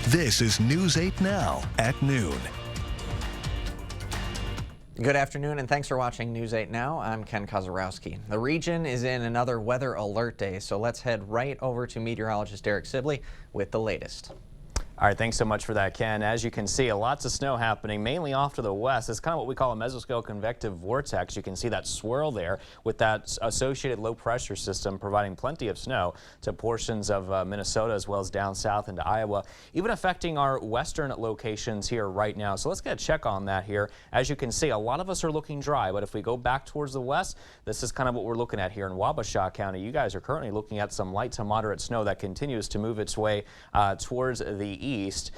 This is News 8 Now at noon. Good afternoon and thanks for watching News 8 Now. I'm Ken Kozarowski. The region is in another weather alert day, so let's head right over to meteorologist Derek Sibley with the latest. All right, thanks so much for that, Ken. As you can see, lots of snow happening, mainly off to the west. It's kind of what we call a mesoscale convective vortex. You can see that swirl there with that associated low pressure system providing plenty of snow to portions of Minnesota as well as down south into Iowa, even affecting our western locations here right now. So let's get a check on that here. As you can see, a lot of us are looking dry, but if we go back towards the west, this is kind of what we're looking at here in Wabasha County. You guys are currently looking at some light to moderate snow that continues to move its way towards the east,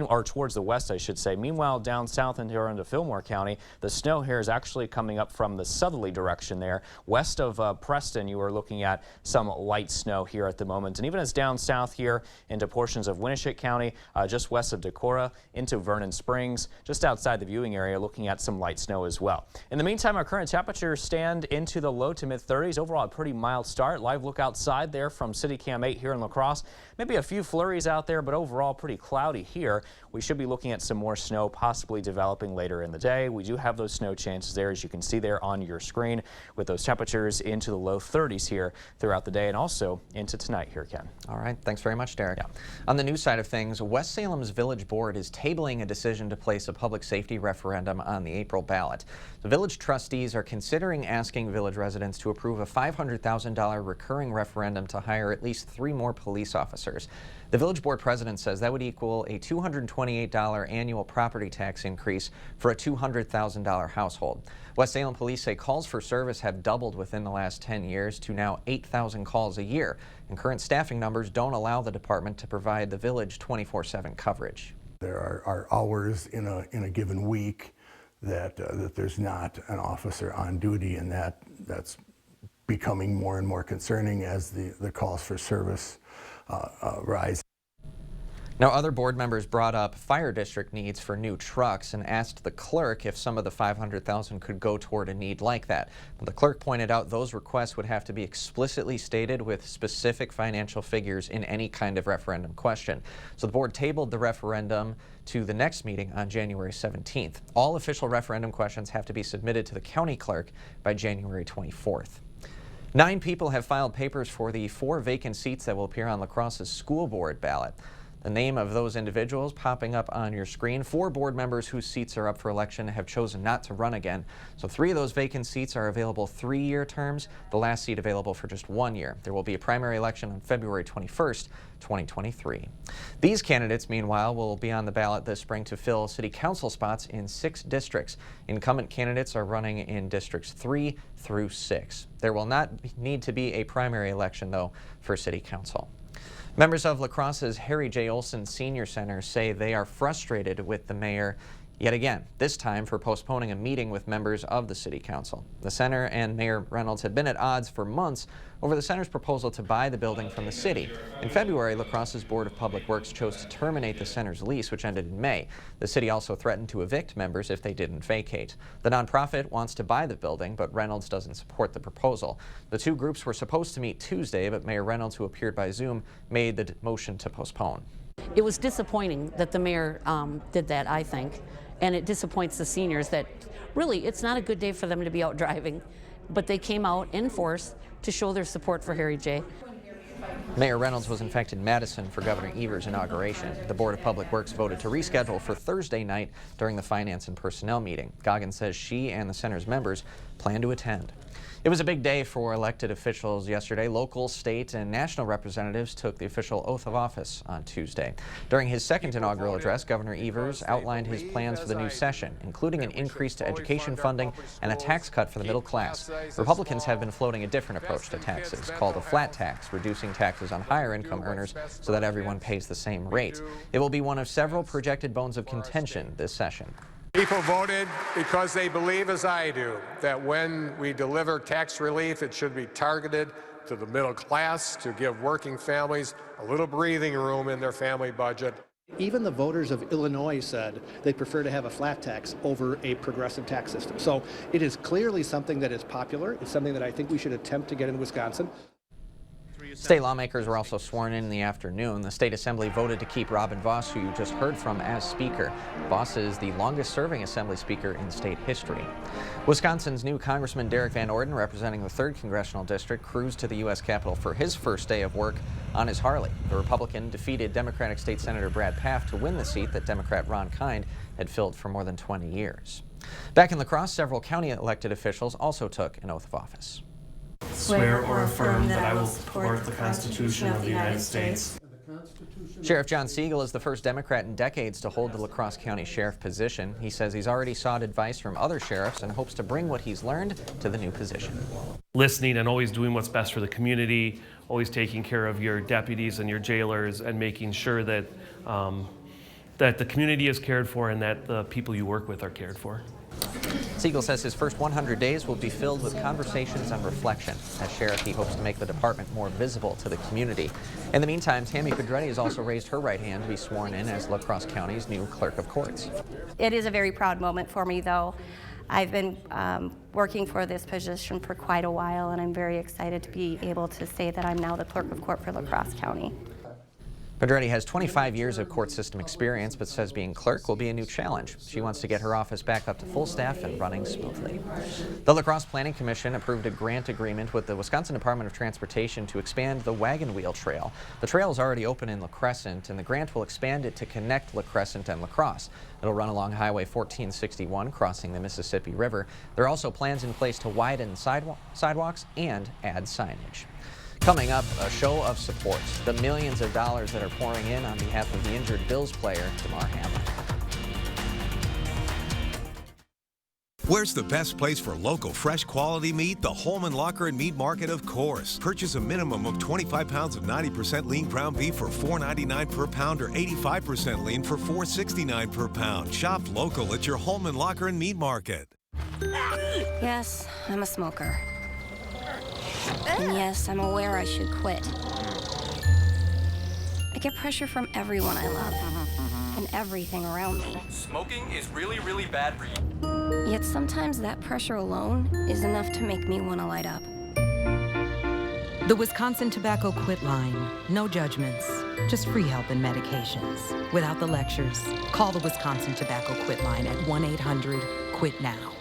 or towards the west, I should say. Meanwhile, down south and here into Fillmore County, the snow here is actually coming up from the southerly direction there. West of Preston, you are looking at some light snow here at the moment. And even as down south here into portions of Winneshiek County, just west of Decorah into Vernon Springs, just outside the viewing area, looking at some light snow as well. In the meantime, our current temperatures stand into the low to mid 30s. Overall, a pretty mild start. Live look outside there from City Cam 8 here in La Crosse. Maybe a few flurries out there, but overall pretty cloudy here. We should be looking at some more snow possibly developing later in the day. We do have those snow chances there, as you can see there on your screen, with those temperatures into the low 30s here throughout the day and also into tonight here, Ken. All right, thanks very much, Derek. Yeah. On the news side of things, West Salem's Village Board is tabling a decision to place a public safety referendum on the April ballot. The village trustees are considering asking village residents to approve a $500,000 recurring referendum to hire at least 3 more police officers. The village board president says that would equal a $228 annual property tax increase for a $200,000 household. West Salem police say calls for service have doubled within the last 10 years to now 8,000 calls a year, and current staffing numbers don't allow the department to provide the village 24/7 coverage. There are hours in a given week that there's not an officer on duty, and that's becoming more and more concerning as the calls for service rise. Now, other board members brought up fire district needs for new trucks and asked the clerk if some of the $500,000 could go toward a need like that. But the clerk pointed out those requests would have to be explicitly stated with specific financial figures in any kind of referendum question. So the board tabled the referendum to the next meeting on January 17th. All official referendum questions have to be submitted to the county clerk by January 24th. 9 people have filed papers for the 4 vacant seats that will appear on La Crosse's school board ballot. The name of those individuals popping up on your screen. 4 board members whose seats are up for election have chosen not to run again. So 3 of those vacant seats are available 3-year terms, the last seat available for just 1 year. There will be a primary election on February 21st, 2023. These candidates, meanwhile, will be on the ballot this spring to fill city council spots in 6 districts. Incumbent candidates are running in districts 3 through 6. There will not need to be a primary election, though, for city council. Members of La Crosse's Harry J. Olson Senior Center say they are frustrated with the mayor yet again, this time for postponing a meeting with members of the city council. The center and Mayor Reynolds had been at odds for months over the center's proposal to buy the building from the city. In February, La Crosse's Board of Public Works chose to terminate the center's lease, which ended in May. The city also threatened to evict members if they didn't vacate. The nonprofit wants to buy the building, but Reynolds doesn't support the proposal. The 2 groups were supposed to meet Tuesday, but Mayor Reynolds, who appeared by Zoom, made the motion to postpone. It was disappointing that the mayor did that, I think. And it disappoints the seniors that really it's not a good day for them to be out driving, but they came out in force to show their support for Harry J. Mayor Reynolds was in fact in Madison for Governor Evers' inauguration. The Board of Public Works voted to reschedule for Thursday night during the Finance and Personnel meeting. Goggins says she and the center's members plan to attend. It was a big day for elected officials yesterday. Local, state, and national representatives took the official oath of office on Tuesday. During his second inaugural address, Governor Evers outlined his plans for the new session, including an increase to education funding and a tax cut for the middle class. Republicans have been floating a different approach to taxes, called a flat tax, reducing taxes on higher income earners so that everyone pays the same rate. It will be one of several projected bones of contention this session. People voted because they believe, as I do, that when we deliver tax relief, it should be targeted to the middle class to give working families a little breathing room in their family budget. Even the voters of Illinois said they prefer to have a flat tax over a progressive tax system. So it is clearly something that is popular. It's something that I think we should attempt to get in Wisconsin. State lawmakers were also sworn in the afternoon. The State Assembly voted to keep Robin Vos, who you just heard from, as Speaker. Vos is the longest-serving Assembly Speaker in state history. Wisconsin's new Congressman Derek Van Orden, representing the 3rd Congressional District, cruised to the U.S. Capitol for his first day of work on his Harley. The Republican defeated Democratic State Senator Brad Pfaff to win the seat that Democrat Ron Kind had filled for more than 20 years. Back in La Crosse, several county elected officials also took an oath of office. Swear or affirm that I will support the Constitution of the United States. Sheriff John Siegel is the first Democrat in decades to hold the La Crosse County Sheriff position. He says he's already sought advice from other sheriffs and hopes to bring what he's learned to the new position. Listening and always doing what's best for the community, always taking care of your deputies and your jailers, and making sure that that the community is cared for and that the people you work with are cared for. Siegel says his first 100 days will be filled with conversations and reflection. As sheriff, he hopes to make the department more visible to the community. In the meantime, Tammy Pedretti has also raised her right hand to be sworn in as La Crosse County's new Clerk of Courts. It is a very proud moment for me, though. I've been working for this position for quite a while, and I'm very excited to be able to say that I'm now the Clerk of Court for La Crosse County. Pedretti has 25 years of court system experience, but says being clerk will be a new challenge. She wants to get her office back up to full staff and running smoothly. The La Crosse Planning Commission approved a grant agreement with the Wisconsin Department of Transportation to expand the Wagon Wheel Trail. The trail is already open in La Crescent, and the grant will expand it to connect La Crescent and La Crosse. It'll run along Highway 1461, crossing the Mississippi River. There are also plans in place to widen sidewalks and add signage. Coming up, a show of support. The millions of dollars that are pouring in on behalf of the injured Bills player, Damar Hamlin. Where's the best place for local, fresh, quality meat? The Holman Locker and Meat Market, of course. Purchase a minimum of 25 pounds of 90% lean ground beef for $4.99 per pound or 85% lean for $4.69 per pound. Shop local at your Holman Locker and Meat Market. Yes, I'm a smoker. And yes, I'm aware I should quit. I get pressure from everyone I love and everything around me. Smoking is really, really bad for you. Yet sometimes that pressure alone is enough to make me want to light up. The Wisconsin Tobacco Quit Line. No judgments, just free help and medications. Without the lectures, call the Wisconsin Tobacco Quit Line at 1-800-QUIT-NOW.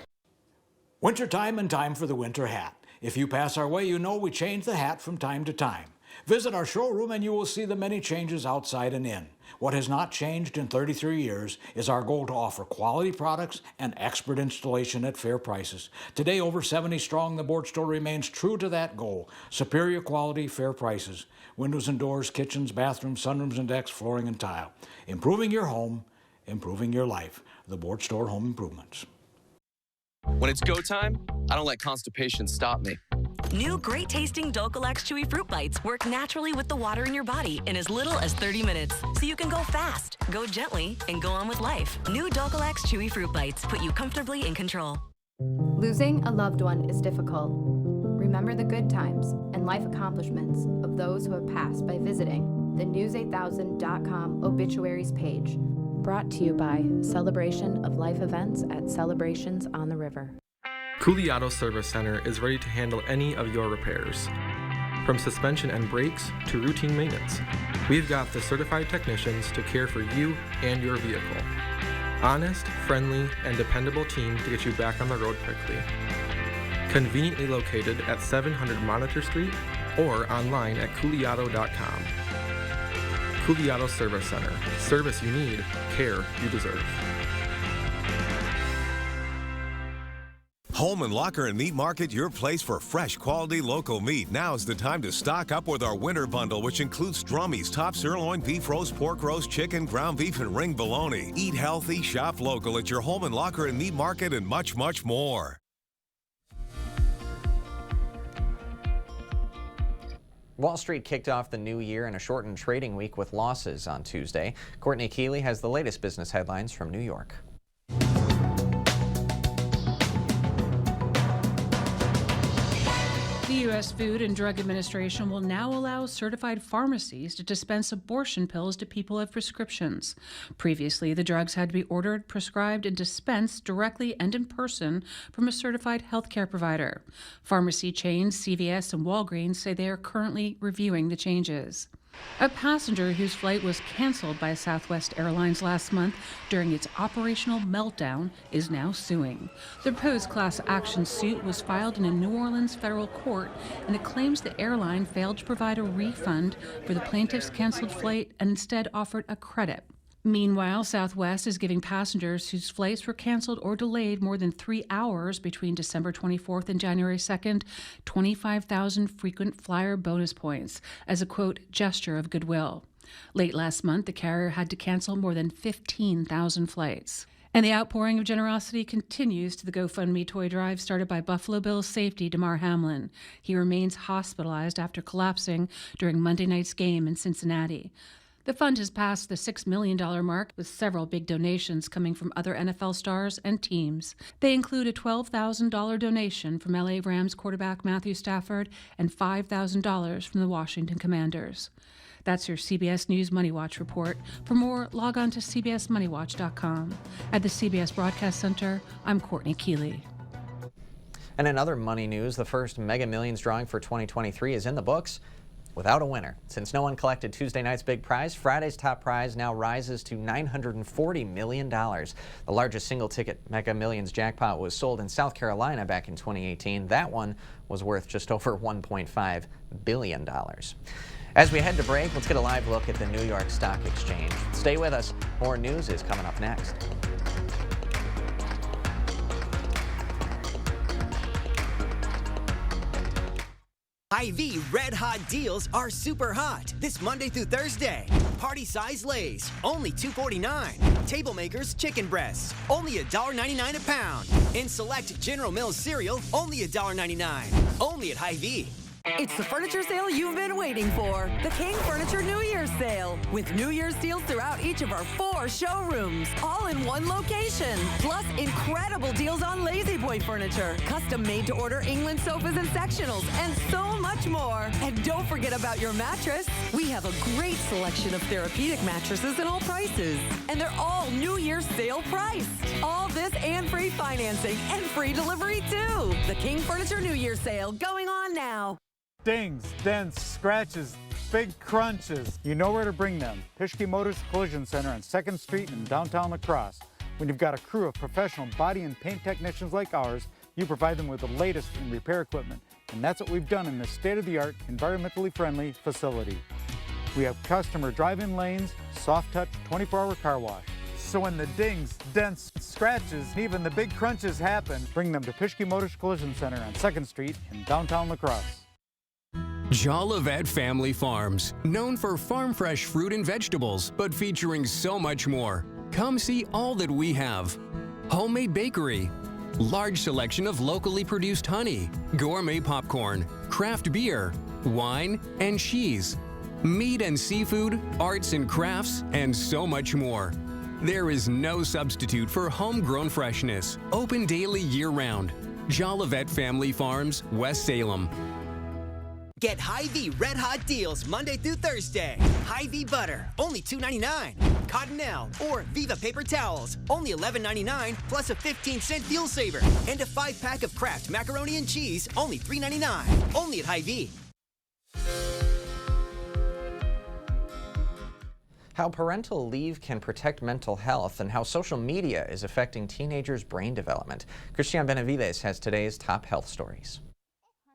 Wintertime and time for the winter hat. If you pass our way, you know we change the hat from time to time. Visit our showroom and you will see the many changes outside and in. What has not changed in 33 years is our goal to offer quality products and expert installation at fair prices. Today, over 70 strong, the Board Store remains true to that goal. Superior quality, fair prices. Windows and doors, kitchens, bathrooms, sunrooms and decks, flooring and tile. Improving your home, improving your life. The Board Store Home Improvements. When it's go time, I don't let constipation stop me. New great-tasting Dulcolax Chewy Fruit Bites work naturally with the water in your body in as little as 30 minutes. So you can go fast, go gently, and go on with life. New Dulcolax Chewy Fruit Bites put you comfortably in control. Losing a loved one is difficult. Remember the good times and life accomplishments of those who have passed by visiting the News8000.com obituaries page. Brought to you by Celebration of Life events at Celebrations on the River. Cooley Auto Service Center is ready to handle any of your repairs. From suspension and brakes to routine maintenance, we've got the certified technicians to care for you and your vehicle. Honest, friendly, and dependable team to get you back on the road quickly. Conveniently located at 700 Monitor Street or online at cooleyauto.com. Cooley Auto Service Center. Service you need, care you deserve. Holman Locker and Meat Market, your place for fresh, quality local meat. Now's the time to stock up with our winter bundle, which includes drummies, top sirloin, beef roast, pork roast, chicken, ground beef, and ring bologna. Eat healthy, shop local at your Holman Locker and Meat Market, and much, much more. Wall Street kicked off the new year in a shortened trading week with losses on Tuesday. Courtney Keeley has the latest business headlines from New York. The U.S. Food and Drug Administration will now allow certified pharmacies to dispense abortion pills to people with prescriptions. Previously, the drugs had to be ordered, prescribed, and dispensed directly and in person from a certified healthcare provider. Pharmacy chains CVS and Walgreens say they are currently reviewing the changes. A passenger whose flight was canceled by Southwest Airlines last month during its operational meltdown is now suing. The proposed class action suit was filed in a New Orleans federal court, and it claims the airline failed to provide a refund for the plaintiff's canceled flight and instead offered a credit. Meanwhile, Southwest is giving passengers whose flights were canceled or delayed more than 3 hours between December 24th and January 2nd 25,000 frequent flyer bonus points as a, quote, gesture of goodwill. Late last month, the carrier had to cancel more than 15,000 flights. And the outpouring of generosity continues to the GoFundMe toy drive started by Buffalo Bills safety Damar Hamlin. He remains hospitalized after collapsing during Monday night's game in Cincinnati. The fund has passed the $6 million mark, with several big donations coming from other NFL stars and teams. They include a $12,000 donation from LA Rams quarterback Matthew Stafford and $5,000 from the Washington Commanders. That's your CBS News Money Watch report. For more, log on to cbsmoneywatch.com. At the CBS Broadcast Center, I'm Courtney Keeley. And in other money news, the first Mega Millions drawing for 2023 is in the books, without a winner. Since no one collected Tuesday night's big prize, Friday's top prize now rises to $940 million. The largest single-ticket Mega Millions jackpot was sold in South Carolina back in 2018. That one was worth just over $1.5 billion. As we head to break, let's get a live look at the New York Stock Exchange. Stay with us. More news is coming up next. Hy-Vee Red Hot deals are super hot this Monday through Thursday. Party size Lay's, only $2.49. Table Makers chicken breasts, only $1.99 a pound. And select General Mills cereal, only $1.99. Only at Hy-Vee. It's the furniture sale you've been waiting for. The King Furniture New Year's Sale. With New Year's deals throughout each of our 4 showrooms. All in one location. Plus incredible deals on Lazy Boy furniture. Custom made to order England sofas and sectionals. And so much more. And don't forget about your mattress. We have a great selection of therapeutic mattresses in all prices. And they're all New Year's sale priced. All this and free financing and free delivery too. The King Furniture New Year's Sale going on now. Dings, dents, scratches, big crunches. You know where to bring them. Pischke Motors Collision Center on 2nd Street in downtown La Crosse. When you've got a crew of professional body and paint technicians like ours, you provide them with the latest in repair equipment. And that's what we've done in this state-of-the-art, environmentally friendly facility. We have customer drive-in lanes, soft touch, 24-hour car wash. So when the dings, dents, scratches, and even the big crunches happen, bring them to Pischke Motors Collision Center on 2nd Street in downtown La Crosse. Jolivet Family Farms, known for farm fresh fruit and vegetables, but featuring so much more. Come see all that we have. Homemade bakery, large selection of locally produced honey, gourmet popcorn, craft beer, wine, and cheese, meat and seafood, arts and crafts, and so much more. There is no substitute for homegrown freshness. Open daily year-round. Jolivet Family Farms, West Salem. Get Hy-Vee Red Hot deals Monday through Thursday. Hy-Vee butter, only $2.99. Cottonelle or Viva paper towels, only $11.99 plus a 15-cent fuel saver. And a 5-pack of Kraft macaroni and cheese, only $3.99. Only at Hy-Vee. How parental leave can protect mental health and how social media is affecting teenagers' brain development. Christian Benavides has today's top health stories.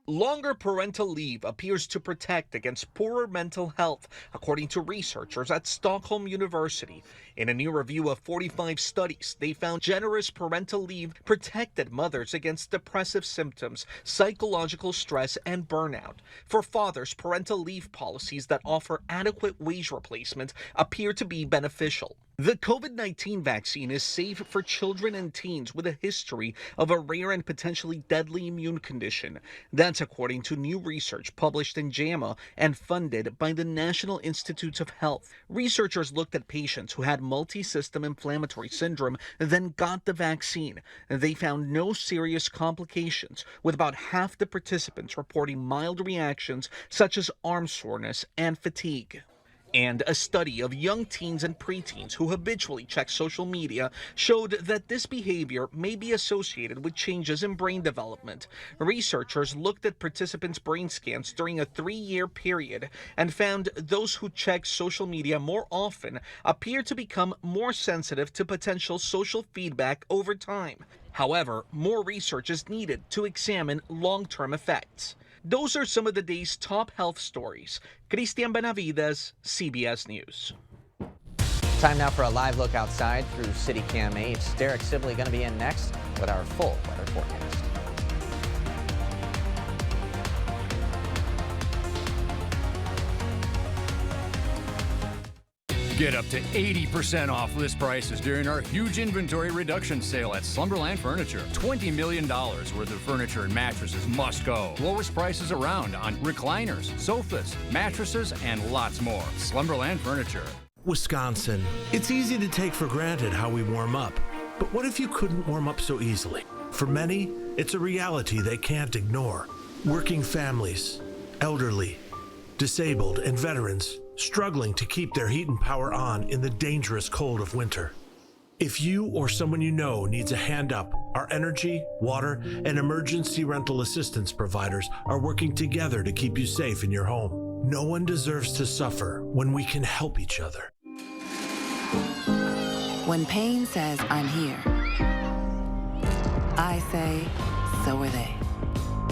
Longer parental leave appears to protect against poorer mental health, according to researchers at Stockholm University. In a new review of 45 studies, they found generous parental leave protected mothers against depressive symptoms, psychological stress, and burnout. For fathers, parental leave policies that offer adequate wage replacement appear to be beneficial. The COVID-19 vaccine is safe for children and teens with a history of a rare and potentially deadly immune condition. That's That's according to new research published in JAMA and funded by the National Institutes of Health. Researchers looked at patients who had multi-system inflammatory syndrome, then got the vaccine. They found no serious complications, with about half the participants reporting mild reactions such as arm soreness and fatigue. And a study of young teens and preteens who habitually check social media showed that this behavior may be associated with changes in brain development. Researchers looked at participants' brain scans during a 3-year period and found those who check social media more often appear to become more sensitive to potential social feedback over time. However, more research is needed to examine long-term effects. Those are some of the day's top health stories. Christian Benavides, CBS News. Time now for a live look outside through City Cam 8. Derek Sibley going to be in next with our full weather forecast. Get up to 80% off list prices during our huge inventory reduction sale at Slumberland Furniture. $20 million worth of furniture and mattresses must go. Lowest prices around on recliners, sofas, mattresses, and lots more. Slumberland Furniture. Wisconsin. It's easy to take for granted how we warm up. But what if you couldn't warm up so easily? For many, it's a reality they can't ignore. Working families, elderly, disabled, and veterans struggling to keep their heat and power on in the dangerous cold of winter. If you or someone you know needs a hand up, our energy, water, and emergency rental assistance providers are working together to keep you safe in your home. No one deserves to suffer when we can help each other. When pain says, I'm here, I say, so are they.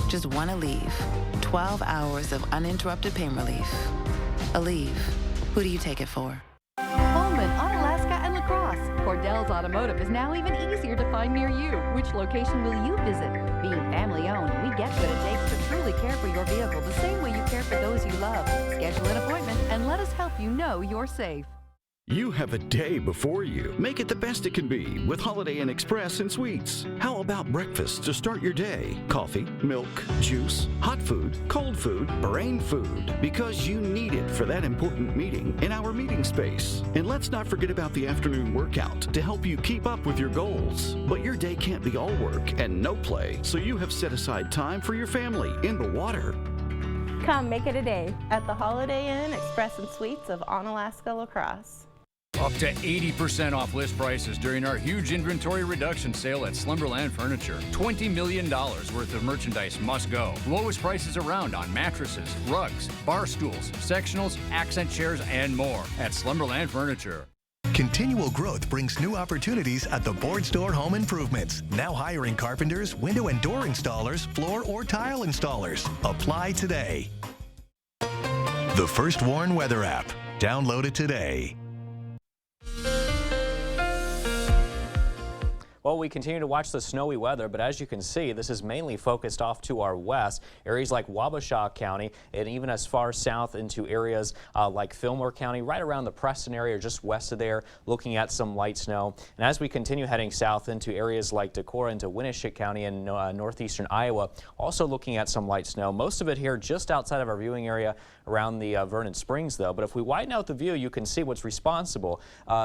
Just want to leave. 12 hours of uninterrupted pain relief. Aleve. Who do you take it for? Holman, Onalaska, and La Crosse. Cordell's Automotive is now even easier to find near you. Which location will you visit? Being family owned, we get what it takes to truly care for your vehicle the same way you care for those you love. Schedule an appointment and let us help you know you're safe. You have a day before you. Make it the best it can be with Holiday Inn Express and Suites. How about breakfast to start your day? Coffee, milk, juice, hot food, cold food, brain food. Because you need it for that important meeting in our meeting space. And let's not forget about the afternoon workout to help you keep up with your goals. But your day can't be all work and no play, so you have set aside time for your family in the water. Come make it a day at the Holiday Inn Express and Suites of Onalaska, La Crosse. Up to 80% off list prices during our huge inventory reduction sale at Slumberland Furniture. $20 million worth of merchandise must go. Lowest prices around on mattresses, rugs, bar stools, sectionals, accent chairs, and more at Slumberland Furniture. Continual growth brings new opportunities at the Board Store Home Improvements. Now hiring carpenters, window and door installers, floor or tile installers. Apply today. The First Warn Weather app. Download it today. Well, we continue to watch the snowy weather, but as you can see, this is mainly focused off to our west. Areas like Wabasha County and even as far south into areas like Fillmore County, right around the Preston area, just west of there, looking at some light snow. And as we continue heading south into areas like Decorah into Winneshiek County and northeastern Iowa, also looking at some light snow. Most of it here just outside of our viewing area around the Vernon Springs, though. But if we widen out the view, you can see what's responsible.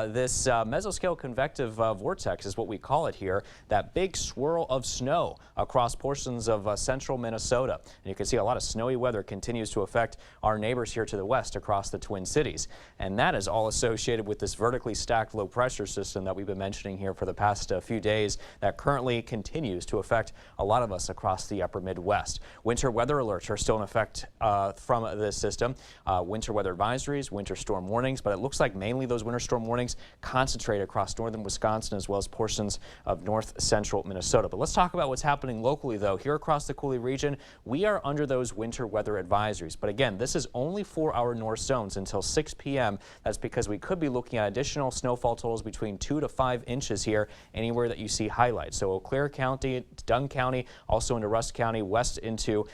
This mesoscale convective vortex is what we call it here, that big swirl of snow across portions of central Minnesota. And you can see a lot of snowy weather continues to affect our neighbors here to the west across the Twin Cities. And that is all associated with this vertically stacked low pressure system that we've been mentioning here for the past few days that currently continues to affect a lot of us across the upper Midwest. Winter weather alerts are still in effect from this system. Winter weather advisories, winter storm warnings, but it looks like mainly those winter storm warnings concentrate across northern Wisconsin as well as portions of north central Minnesota. But let's talk about what's happening locally, though. Here across the Coulee region, we are under those winter weather advisories. But again, this is only for our north zones until 6 p.m. That's because we could be looking at additional snowfall totals between 2 to 5 inches here, anywhere that you see highlights. So Eau Claire County, Dunn County, also into Rusk County, west into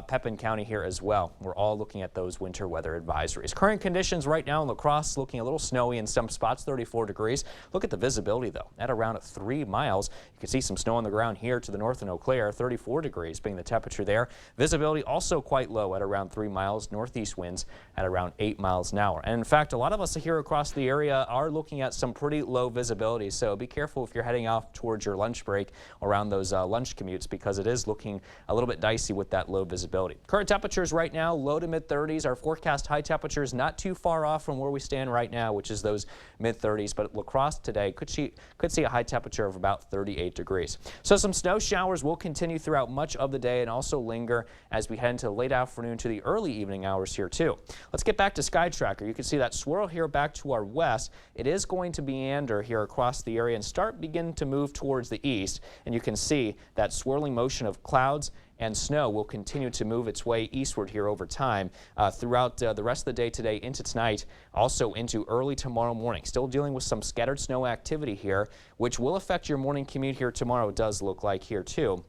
Pepin County here as well. We're all looking at those winter weather advisories. Current conditions right now in La Crosse, looking a little snowy in some spots, 34 degrees. Look at the visibility, though, at around 3 miles. You can see some snow on the ground here to the north in Eau Claire, 34 degrees being the temperature there. Visibility also quite low at around 3 miles, northeast winds at around 8 miles an hour. And in fact, a lot of us here across the area are looking at some pretty low visibility, so be careful if you're heading off towards your lunch break around those lunch commutes, because it is looking a little bit dicey with that low visibility. Current temperatures right now, low to mid 30s. Our forecast high temperatures not too far off from where we stand right now, which is those mid 30s, but La Crosse today could see a high temperature of about 38 degrees. So some snow showers will continue throughout much of the day and also linger as we head into the late afternoon to the early evening hours here too. Let's get back to Sky Tracker. You can see that swirl here back to our west. It is going to meander here across the area and begin to move towards the east, and you can see that swirling motion of clouds and snow will continue to move its way eastward here over time throughout the rest of the day today into tonight, also into early tomorrow morning. Still dealing with some scattered snow activity here, which will affect your morning commute here tomorrow, it does look like here too.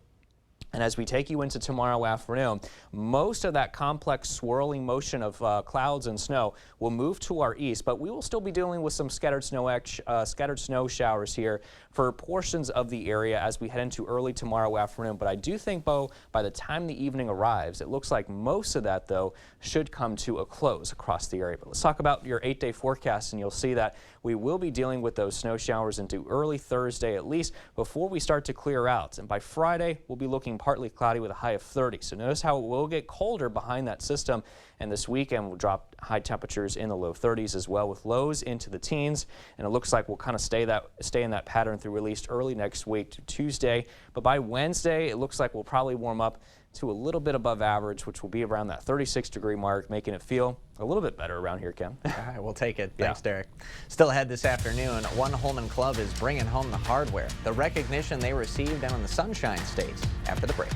And as we take you into tomorrow afternoon, most of that complex swirling motion of clouds and snow will move to our east, but we will still be dealing with some scattered snow showers here for portions of the area as we head into early tomorrow afternoon. But I do think, Bo, by the time the evening arrives, it looks like most of that, though, should come to a close across the area. But let's talk about your 8-day forecast, and you'll see that we will be dealing with those snow showers into early Thursday at least before we start to clear out. And by Friday, we'll be looking partly cloudy with a high of 30. So notice how it will get colder behind that system, and this weekend we'll drop high temperatures in the low 30s as well, with lows into the teens, and it looks like we'll kind of stay in that pattern through at least early next week to Tuesday. But by Wednesday, it looks like we'll probably warm up to a little bit above average, which will be around that 36-degree mark, making it feel a little bit better around here, Ken. All right, we'll take it. Thanks, Derek. Still ahead this afternoon, one Holman club is bringing home the hardware, the recognition they received down in the Sunshine State. After the break.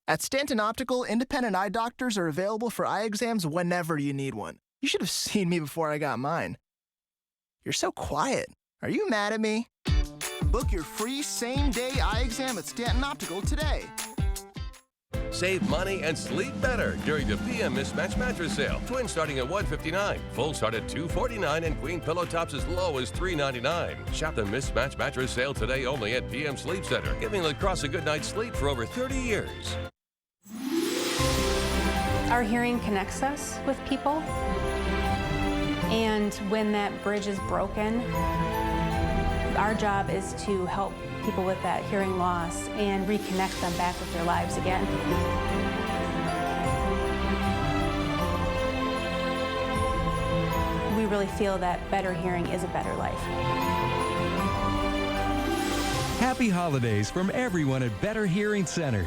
At Stanton Optical, independent eye doctors are available for eye exams whenever you need one. You should have seen me before I got mine. You're so quiet. Are you mad at me? Book your free same-day eye exam at Stanton Optical today. Save money and sleep better during the PM Mismatch Mattress Sale. Twin starting at $159, full start at $249, and queen pillow tops as low as $399. Shop the Mismatch Mattress Sale today only at PM Sleep Center, giving La Crosse a good night's sleep for over 30 years. Our hearing connects us with people, and when that bridge is broken, our job is to help people with that hearing loss and reconnect them back with their lives again. We really feel that better hearing is a better life. Happy holidays from everyone at Better Hearing Center.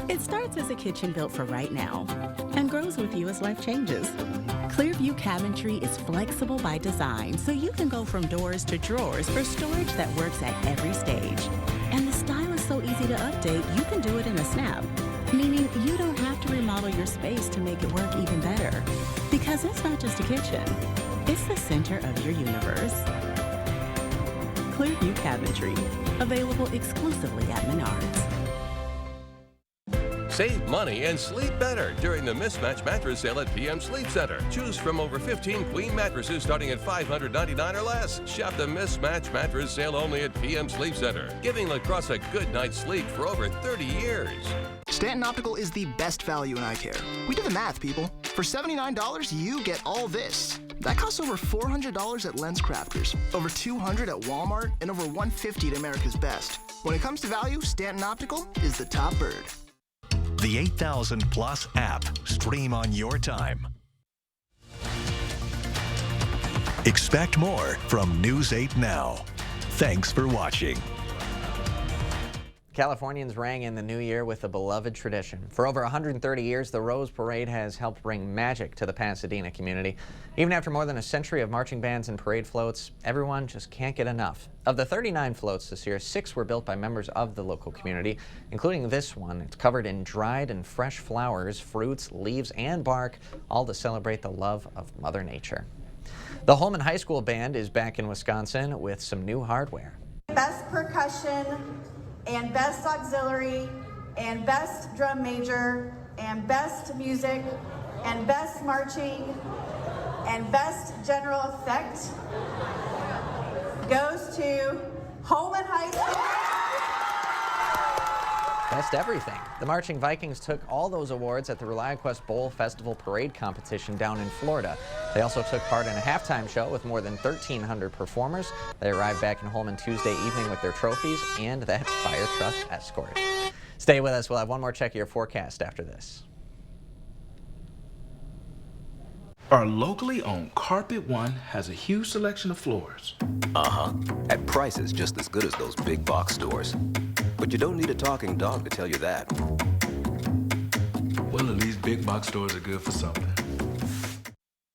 It starts as a kitchen built for right now and grows with you as life changes. Clearview Cabinetry is flexible by design, so you can go from doors to drawers for storage that works at every stage. And the style is so easy to update, you can do it in a snap, meaning you don't have to remodel your space to make it work even better. Because it's not just a kitchen, it's the center of your universe. Clearview Cabinetry, available exclusively at Menards. Save money and sleep better during the Mismatch Mattress Sale at PM Sleep Center. Choose from over 15 queen mattresses starting at $599 or less. Shop the Mismatch Mattress Sale only at PM Sleep Center, giving La Crosse a good night's sleep for over 30 years. Stanton Optical is the best value in eye care. We did the math, people. For $79, you get all this. That costs over $400 at LensCrafters, over $200 at Walmart, and over $150 at America's Best. When it comes to value, Stanton Optical is the top bird. The 8000 Plus app. Stream on your time. Expect more from News 8 Now. Thanks for watching. Californians rang in the new year with a beloved tradition. For over 130 years, the Rose Parade has helped bring magic to the Pasadena community. Even after more than a century of marching bands and parade floats, everyone just can't get enough. Of the 39 floats this year, 6 were built by members of the local community, including this one. It's covered in dried and fresh flowers, fruits, leaves, and bark, all to celebrate the love of Mother Nature. The Holman High School Band is back in Wisconsin with some new hardware. Best percussion, and best auxiliary, and best drum major, and best music, and best marching, and best general effect. goes to Holman High School. Best everything. The Marching Vikings took all those awards at the ReliaQuest Bowl Festival Parade competition down in Florida. They also took part in a halftime show with more than 1,300 performers. They arrived back in Holman Tuesday evening with their trophies and that fire truck escort. Stay with us. We'll have one more check of your forecast after this. Our locally owned Carpet One has a huge selection of floors. At prices just as good as those big box stores. But you don't need a talking dog to tell you that. Well, at least big box stores are good for something.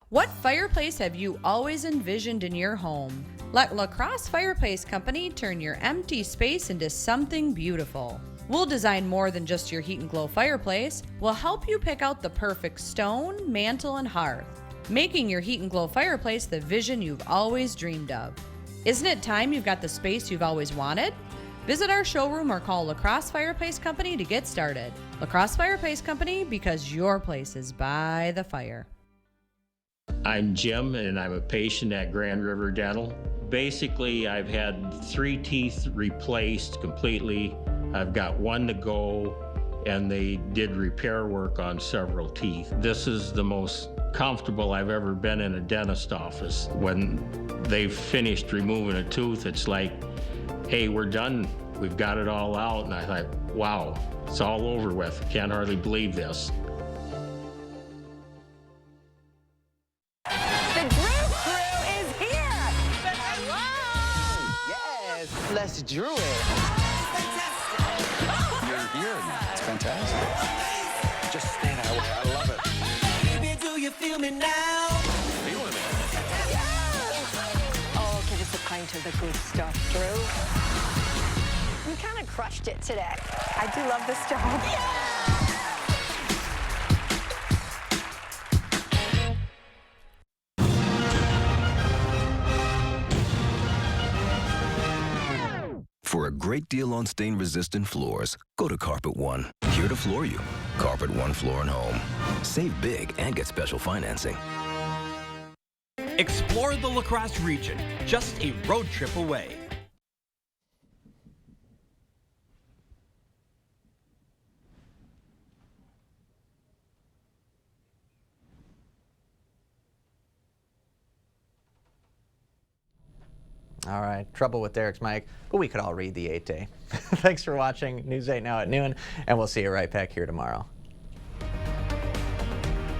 What fireplace have you always envisioned in your home? Let La Crosse Fireplace Company turn your empty space into something beautiful. We'll design more than just your heat and glow fireplace. We'll help you pick out the perfect stone, mantle, and hearth, making your heat and glow fireplace the vision you've always dreamed of. Isn't it time you've got the space you've always wanted? Visit our showroom or call La Crosse Fireplace Company to get started. La Crosse Fireplace Company, because your place is by the fire. I'm Jim, and I'm a patient at Grand River Dental. Basically, I've had 3 teeth replaced completely. I've got 1 to go, and they did repair work on several teeth. This is the most comfortable I've ever been in a dentist office. When they've finished removing a tooth, it's like, hey, we're done. We've got it all out. And I thought, wow, it's all over with. Can't hardly believe this. The Drew Crew is here! Yes, let's drew it. You're here. It's fantastic. Just stay that way. I love it. Baby, do you feel me now? Feeling it. Oh, give us a pint of the good stuff, Drew. You kind of crushed it today. I do love this job. For a great deal on stain-resistant floors, go to Carpet One. Here to floor you. Carpet One Floor and Home. Save big and get special financing. Explore the La Crosse region, just a road trip away. All right, trouble with Derek's mic, but we could all read the 8-day. Thanks for watching News 8 Now at noon, and we'll see you right back here tomorrow.